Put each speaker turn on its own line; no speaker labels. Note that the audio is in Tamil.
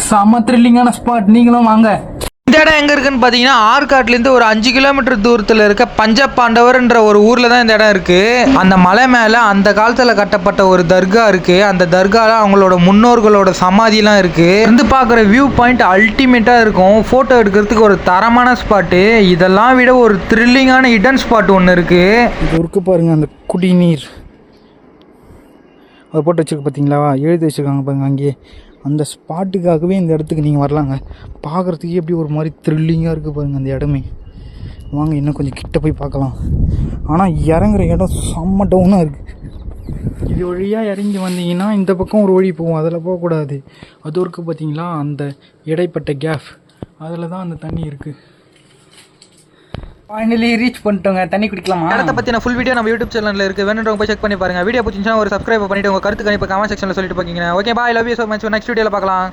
செம த்ரில்லிங்கான ஸ்பாட், நீங்களும் வாங்க.
இந்த இடம் எங்கே இருக்குன்னு பார்த்தீங்கன்னா ஆற்காட்லேருந்து ஒரு 5 கிலோமீட்டர் தூரத்தில் இருக்க பஞ்சபாண்டவர்ன்ற ஒரு ஊரில் தான் இந்த இடம் இருக்குது. அந்த மலை மேலே அந்த காலத்தில் கட்டப்பட்ட ஒரு தர்கா இருக்குது. அந்த தர்காவில் அவங்களோட முன்னோர்களோட சமாதிலாம் இருக்குது. இருந்து பார்க்குற வியூ பாயிண்ட் அல்டிமேட்டாக இருக்கும். ஃபோட்டோ எடுக்கிறதுக்கு ஒரு தரமான ஸ்பாட்டு. இதெல்லாம் விட ஒரு த்ரில்லிங்கான ஹிடன் ஸ்பாட் ஒன்று இருக்குது.
இது இருக்கு பாருங்கள், அந்த குடிநீர் அதை போட்டு வச்சுருக்கு பார்த்தீங்களா, எழுதி வச்சுருக்காங்க பாருங்கள். அங்கேயே அந்த ஸ்பாட்டுக்காகவே இந்த இடத்துக்கு நீங்கள் வரலாங்க. பார்க்குறதுக்கே எப்படி ஒரு மாதிரி த்ரில்லிங்காக இருக்குது பாருங்கள் அந்த இடமே. வாங்க இன்னும் கொஞ்சம் கிட்ட போய் பார்க்கலாம். ஆனால் இறங்குற இடம் செம்ம டவுனாக இருக்குது. இது வழியாக இறங்கி வந்தீங்கன்னா இந்த பக்கம் ஒரு வழி போகும், அதில் போகக்கூடாது. அது இருக்குது பார்த்தீங்களா, அந்த இடைப்பட்ட கேப், அதில் தான் அந்த தண்ணி இருக்குது. ஃபைனலி ரீச் பண்ணிட்டோங்க. தண்ணி குடிக்கலாமா?
இடத்தை பற்றின ஃபுல் வீடியோ நம்ம யூடியூப் சேனலில் இருக்குது. வேணுன்றவங்க போய் செக் பண்ணி பாருங்கள். வீடியோ பிடிச்சிருந்துச்சுன்னா ஒரு சப்ஸ்கிரைப் பண்ணிவிட்டு உங்கள் கருத்து கணிப்பு கமெண்ட் செக்ஷனில் சொல்லிட்டு போங்க. Okay bye, love you so much. Next வீடியோவில் பார்க்கலாம்.